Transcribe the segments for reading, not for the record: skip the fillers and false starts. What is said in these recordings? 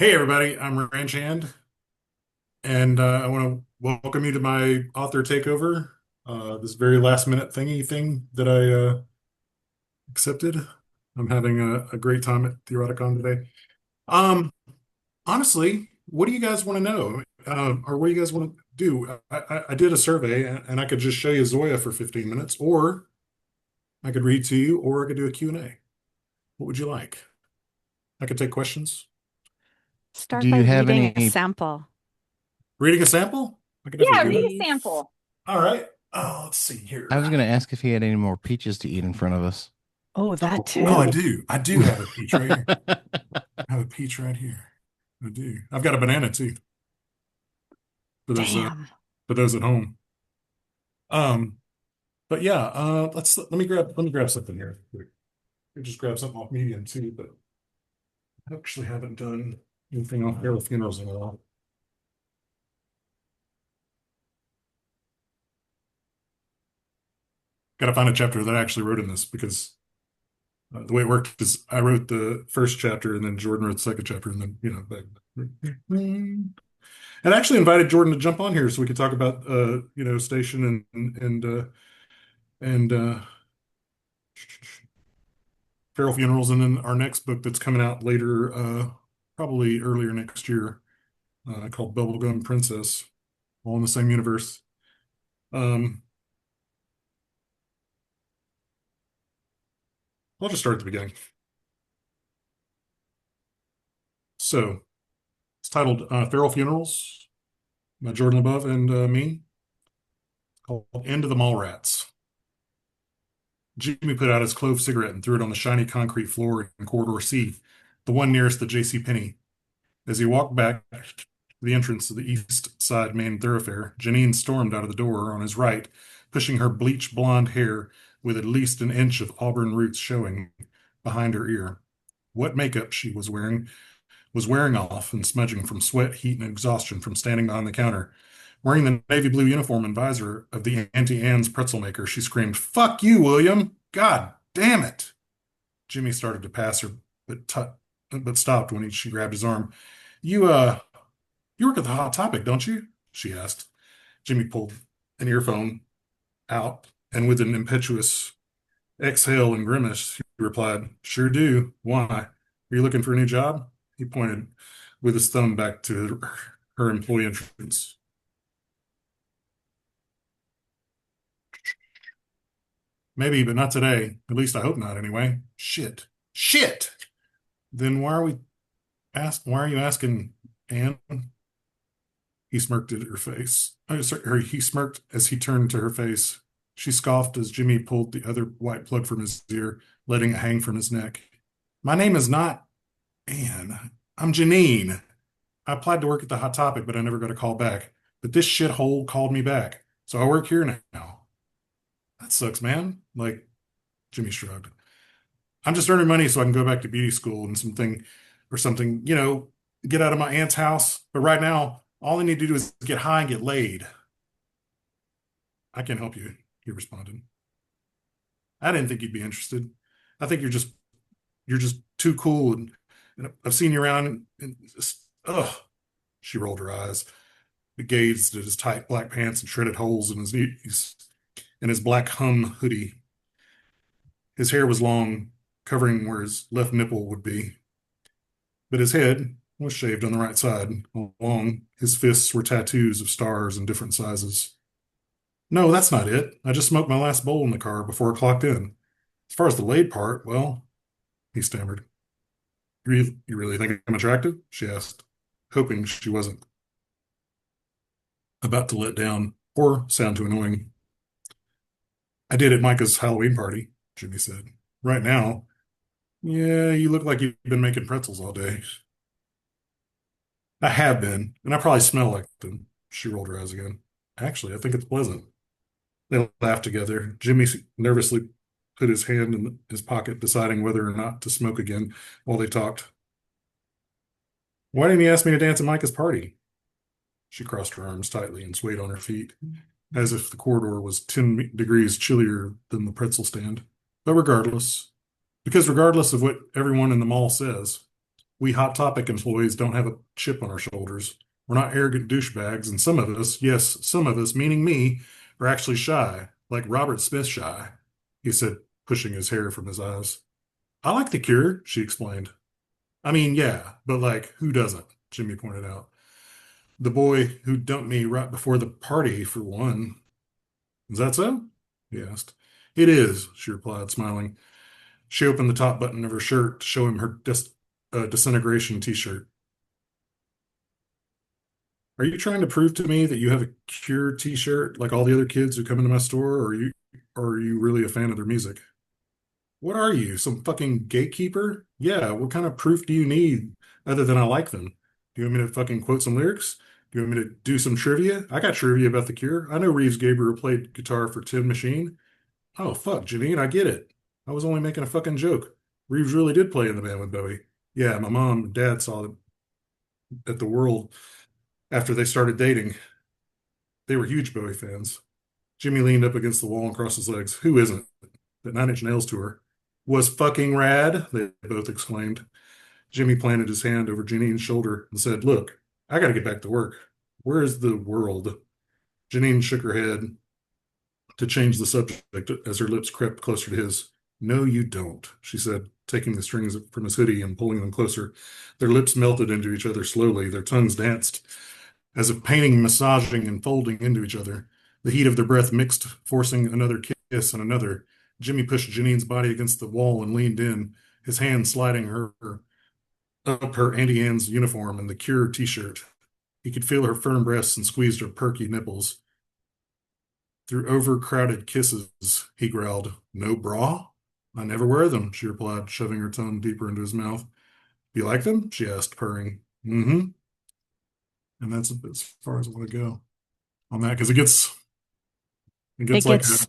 Hey everybody, I'm Ranch Hand, and I want to welcome you to my author takeover. This very last minute thingy thing that I accepted. I'm having a great time at the Erotic today. Um, Honestly, what do you guys want to know, or what do you guys want to do? I did a survey, and I could just show you Zoya for 15 minutes, or I could read to you, or I could do a Q&A. What would you like? I could take questions. Do Start by you have reading a any? sample, Reading a sample? I could Yeah, definitely do read a that. please. sample. All right. Let's see I here. was going to ask if he had any more peaches to eat in front of us. Oh, that Oh, I too. do. I do have a peach right here. I have a peach right here. I do. I've got a banana too for those Damn. for those at home. Um, but yeah, let me grab something here. I just grab something off Medium too, but I actually haven't done anything off Arrow Funerals in a while. Got to find a chapter that I actually wrote in this because the way it worked is I wrote the first chapter and then Jordan wrote the second chapter and then and I actually invited Jordan to jump on here so we could talk about station and Feral Funerals, and then our next book that's coming out later, probably earlier next year, called Bubblegum Princess, all in the same universe. Um, I'll just start at the beginning. So it's titled Feral Funerals by Jordan LeBeau and me, called End of the Mallrats. Jimmy put out his clove cigarette and threw it on the shiny concrete floor in corridor C, the one nearest the J.C. Penney. As he walked back to the entrance to the east side main thoroughfare, Janine stormed out of the door on his right, pushing her bleach blonde hair with at least an inch of auburn roots showing behind her ear. What makeup she was wearing off and smudging from sweat, heat, and exhaustion from standing behind the counter. Wearing the navy blue uniform and visor of the Auntie Anne's pretzel maker, she screamed, "Fuck you, William! God damn it!" Jimmy started to pass her, but stopped when she grabbed his arm. You you work at the Hot Topic, don't you? She asked. Jimmy pulled an earphone out and with an impetuous exhale and grimace, he replied, "Sure do. Why? Are you looking for a new job?" He pointed with his thumb back to her employee entrance. Maybe, but not today. At least I hope not anyway. Shit. Shit. Then why are you asking, Anne? He smirked at her face. He smirked as he turned to her face. She scoffed as Jimmy pulled the other white plug from his ear, letting it hang from his neck. My name is not Anne. I'm Janine. I applied to work at the Hot Topic, but I never got a call back. But this shithole called me back. So I work here now. That sucks, man. Like, Jimmy shrugged. I'm just earning money so I can go back to beauty school and something, get out of my aunt's house. But right now, all I need to do is get high and get laid. I can help you, he responded. I didn't think you'd be interested. I think you're just too cool and I've seen you around and just, ugh. She rolled her eyes, gazed at his tight black pants and shredded holes in his black hum hoodie. His hair was long, covering where his left nipple would be, but his head was shaved on the right side. Along his fists were tattoos of stars in different sizes. No, that's not it. I just smoked my last bowl in the car before I clocked in. As far as the laid part, well, he stammered. You really think I'm attractive? She asked, hoping she wasn't about to let down or sound too annoying. I did at Micah's Halloween party, Jimmy said. Right now, yeah, you look like you've been making pretzels all day. I have been, and I probably smell like them. She rolled her eyes again. Actually, I think it's pleasant. They laughed together. Jimmy nervously put his hand in his pocket, deciding whether or not to smoke again while they talked. Why didn't you ask me to dance at Micah's party? She crossed her arms tightly and swayed on her feet, as if the corridor was 10 degrees chillier than the pretzel stand. But regardless of what everyone in the mall says, We Hot Topic employees don't have a chip on our shoulders. We're not arrogant douchebags, and some of us, yes, some of us, meaning me, are actually shy, like Robert Smith shy, he said, pushing his hair from his eyes. I like the Cure, she explained. I mean, yeah, but like, who doesn't? Jimmy pointed out. The boy who dumped me right before the party, for one. Is that so? He asked. It is, she replied, smiling. She opened the top button of her shirt to show him her disintegration t-shirt. Are you trying to prove to me that you have a Cure t-shirt like all the other kids who come into my store, or are you really a fan of their music? What are you, some fucking gatekeeper? Yeah, what kind of proof do you need other than I like them? Do you want me to fucking quote some lyrics? Do you want me to do some trivia? I got trivia about The Cure. I know Reeves Gabriel played guitar for Tin Machine. Oh, fuck, Janine, I get it. I was only making a fucking joke. Reeves really did play in the band with Bowie. Yeah, my mom and dad saw it at the World after they started dating. They were huge Bowie fans. Jimmy leaned up against the wall and crossed his legs. Who isn't? That Nine Inch Nails tour was fucking rad, they both exclaimed. Jimmy planted his hand over Janine's shoulder and said, Look, I got to get back to work. Where is the world? Janine shook her head to change the subject as her lips crept closer to his. No, you don't, she said, taking the strings from his hoodie and pulling them closer. Their lips melted into each other slowly. Their tongues danced, as if painting, massaging, and folding into each other. The heat of their breath mixed, forcing another kiss and another. Jimmy pushed Janine's body against the wall and leaned in, his hand sliding her up her Auntie Anne's uniform and the Cure t-shirt. He could feel her firm breasts and squeezed her perky nipples. Through overcrowded kisses, he growled, No bra? I never wear them, she replied, shoving her tongue deeper into his mouth. You like them? She asked, purring. Mm-hmm. And that's as far as I want to go on that because it It gets like gets a,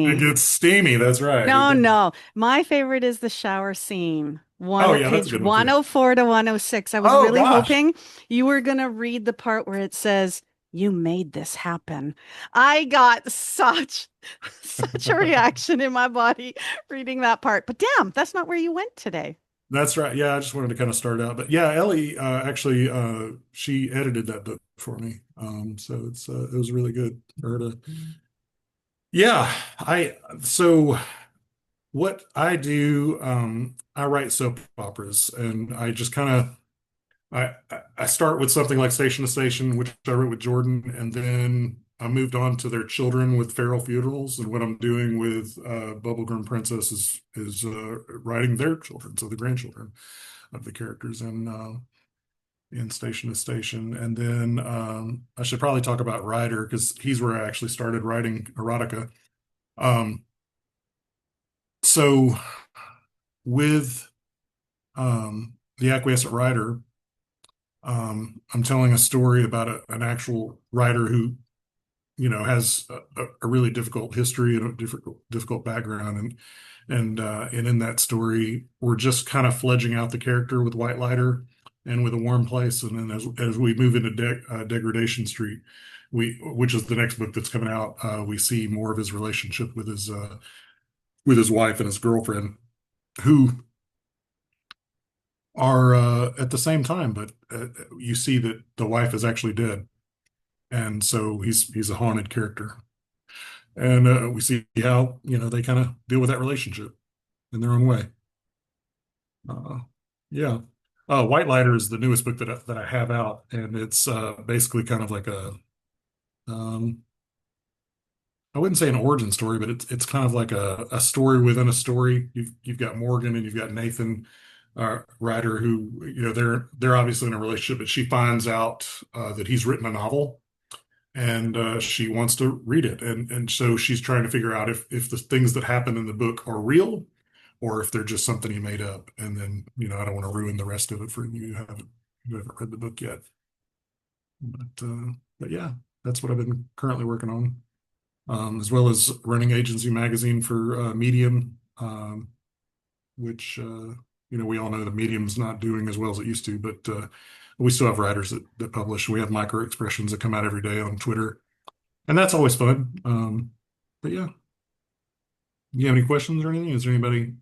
it steamy. gets steamy. That's right. It No, does. no. My favorite is the shower scene. Oh One yeah, that's a page good one too. 104 to 106. I was Oh really gosh. hoping you were going to read the part where it says, You made this happen. I got such such a reaction in my body reading that part. But damn, that's not where you went today. That's right. Yeah, I just wanted to kind of start out, but yeah, Ellie actually she edited that book for me. So it was really good for her to. Yeah, I so what I do, I write soap operas, and I just kind of I start with something like Station to Station, which I wrote with Jordan, and then I moved on to their children with Feral Funerals, and what I'm doing with Bubblegum Princess is writing their children, so the grandchildren of the characters in Station to Station, and then I should probably talk about Ryder because he's where I actually started writing erotica. Um, so with the Acquiescent Rider. I'm telling a story about an actual writer who, has a really difficult history and a difficult background, and in that story, we're just kind of fledging out the character with White Lighter and with A Warm Place, and then as we move into Degradation Street, which is the next book that's coming out, we see more of his relationship with his wife and his girlfriend, who are at the same time, but you see that the wife is actually dead, and so he's a haunted character, and we see how they kind of deal with that relationship in their own way. Uh, yeah, White Lighter is the newest book that I have out, and it's basically kind of like um, I wouldn't say an origin story, but it's kind of like a story within a story. You've got Morgan and you've got Nathan Ryder, who they're obviously in a relationship, but she finds out that he's written a novel, and she wants to read it, and so she's trying to figure out if the things that happen in the book are real or if they're just something he made up. And then I don't want to ruin the rest of it for you who haven't read the book yet, but yeah, that's what I've been currently working on, as well as running Agency Magazine for Medium, which we all know the Medium's not doing as well as it used to, but we still have writers that publish. We have micro expressions that come out every day on Twitter, and that's always fun. But yeah, you have any questions or anything? Is there anybody?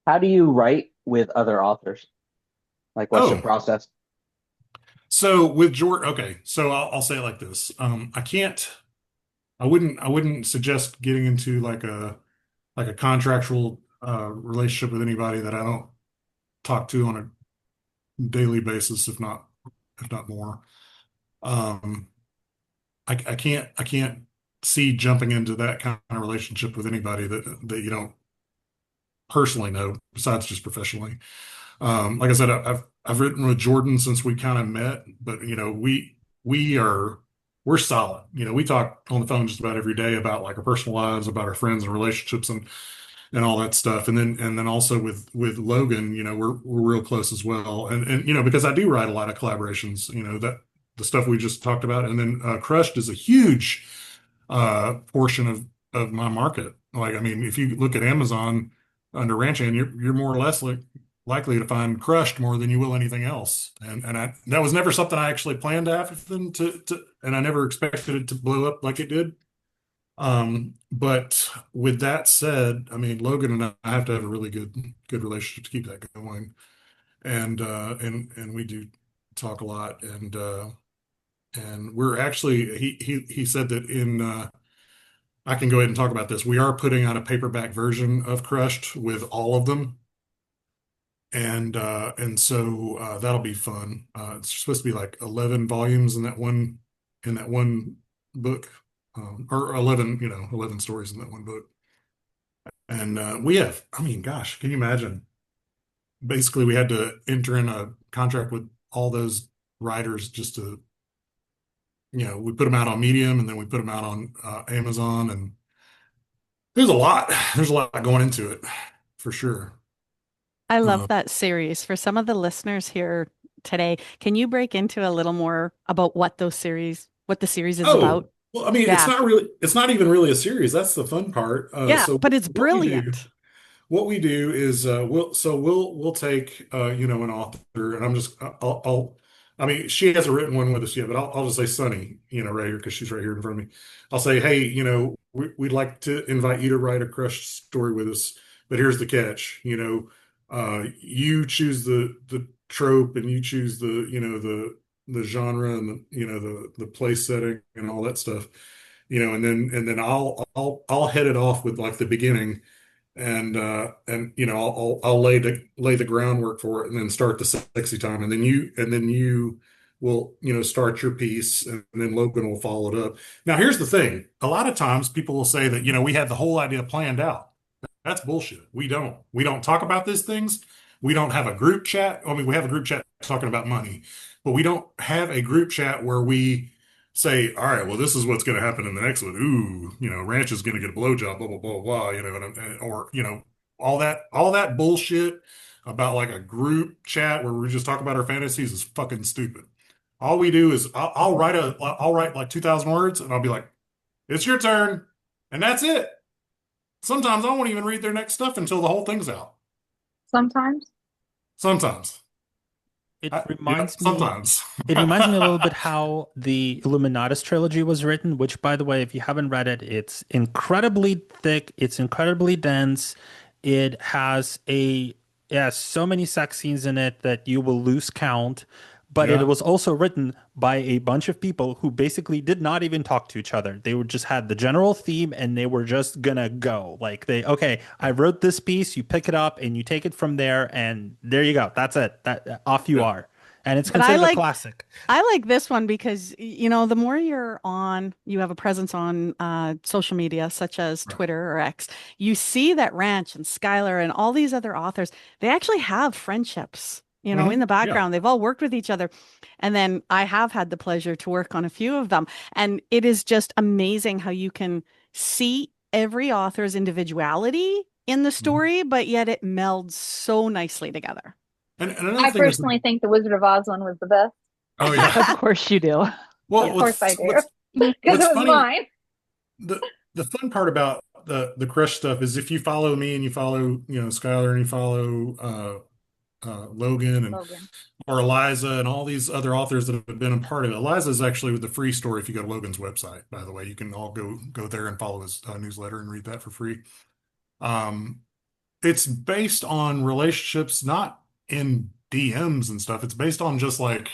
How do you write with other authors? Like, what's your Oh, process? so with Jordan, okay, so I'll say it like this. I wouldn't suggest getting into like a contractual relationship with anybody that I don't talk to on a daily basis, if not more. Um, I can't see jumping into that kind of relationship with anybody that you don't personally know, besides just professionally. Like I said, I've written with Jordan since we kind of met, but we are we're solid. We talk on the phone just about every day about like our personal lives, about our friends and relationships and all that stuff. And then also with Logan, we're real close as well. And because I do write a lot of collaborations, that the stuff we just talked about, and then Crushed is a huge portion of my market. Like, I mean, if you look at Amazon under Ranch Hand, you're more or less likely to find Crushed more than you will anything else. And that was never something I actually planned to happen and I never expected it to blow up like it did. But with that said, I mean, Logan and I have to have a really good relationship to keep that going. And we do talk a lot, and we're actually he said that in I can go ahead and talk about this. We are putting out a paperback version of Crushed with all of them. And so that'll be fun. It's supposed to be like 11 volumes in that one book. Or 11, 11 stories in that one book. And we have, I mean, gosh, can you imagine? Basically, we had to enter in a contract with all those writers just to, we put them out on Medium and then we put them out on Amazon. And there's a lot. There's a lot going into it for sure. I love Uh, that series. For some of the listeners here today, can you break into a little more about what the series is oh, about? well, I mean, Yeah. it's not even really a series. That's the fun part. Yeah, So but it's what we do. brilliant. What we do is we'll take an author, and I mean, she hasn't written one with us yet, but I'll just say Sunny, right here, because she's right here in front of me. I'll say, hey, we'd like to invite you to write a Crush story with us, but here's the catch. You choose the trope, and you choose the genre, and the place setting and all that stuff. And then I'll head it off with like the beginning, and I'll lay the groundwork for it, and then start the sexy time, and then you will start your piece, and then Logan will follow it up. Now here's the thing: a lot of times people will say that we had the whole idea planned out. That's bullshit. We don't talk about these things. We don't have a group chat. I mean, we have a group chat talking about money, but we don't have a group chat where we say, all right, well, this is what's going to happen in the next one. Ooh, Ranch is going to get a blowjob, blah, blah, blah, blah, or, all that bullshit about like a group chat where we just talk about our fantasies is fucking stupid. All we do is I'll write like 2,000 words and I'll be like, it's your turn. And that's it. Sometimes I won't even read their next stuff until the whole thing's out. Sometimes. Sometimes. It reminds me Sometimes. it reminds me a little bit how the Illuminatus trilogy was written, which by the way, if you haven't read it, it's incredibly thick, it's incredibly dense. It has so many sex scenes in it that you will lose count. But it Yeah. was also written by a bunch of people who basically did not even talk to each other. They were just had the general theme and they were just gonna go. Like okay, I wrote this piece, you pick it up and you take it from there, and there you go. That's it. That off you Yeah. are. And it's But I considered a like classic. I like this one because the more you have a presence on social media such as Right. Twitter or X, you see that Ranch and Skylar and all these other authors, they actually have friendships, in the Yeah. background. They've all worked with each other. And then I have had the pleasure to work on a few of them. And it is just amazing how you can see every author's individuality in the Mhm. story, but yet it melds so nicely together. And another I thing is, personally think the Wizard of Oz one was the best. oh yeah. Of course you do. Well, Of course I do. Because what's it was funny, mine. the fun part about the Crush stuff is if you follow me and you follow, Skylar, and you follow Logan and Logan. or Eliza and all these other authors that have been a part of it. Eliza is actually with the free story if you go to Logan's website, by the way. You can all go there and follow his newsletter and read that for free. Um, it's based on relationships not in DMs and stuff. It's based on just like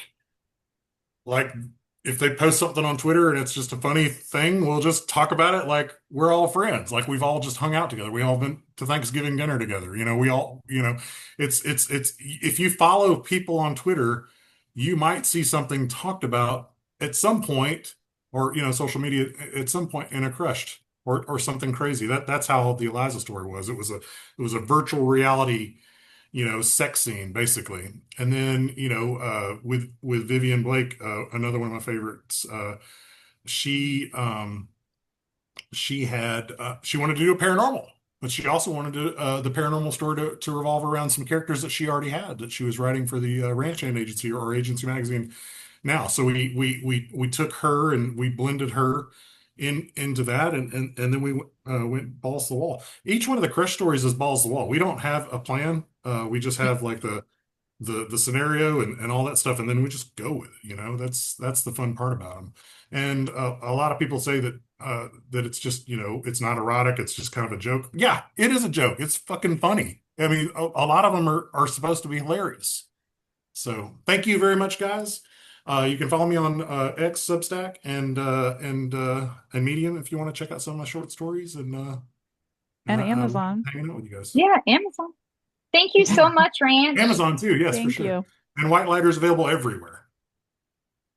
if they post something on Twitter and it's just a funny thing, we'll just talk about it like we're all friends. Like we've all just hung out together. We all been to Thanksgiving dinner together. We all, it's if you follow people on Twitter, you might see something talked about at some point, or social media at some point in a crush or something crazy. That's how the Eliza story was. It was a virtual reality sex scene basically. And then, with Vivian Blake, another one of my favorites, she she wanted to do a paranormal, but she also wanted the paranormal story to revolve around some characters that she already had that she was writing for the Ranch Hand Agency or Agency Magazine now. So we took her and we blended her into that, and then we went balls to the wall. Each one of the crush stories is balls to the wall. We don't have a plan. We just have like the scenario and all that stuff, and then we just go with it. That's the fun part about them. And a lot of people say that it's just it's not erotic. It's just kind of a joke. Yeah, it is a joke. It's fucking funny. I mean, a lot of them are supposed to be hilarious. So thank you very much, guys. You can follow me on X, Substack, and Medium if you want to check out some of my short stories. And I love Amazon. hanging out with you guys. Yeah, Amazon. Thank you so much, Ranch. Amazon too, yes, for Thank sure. you. And White Lighter is available everywhere.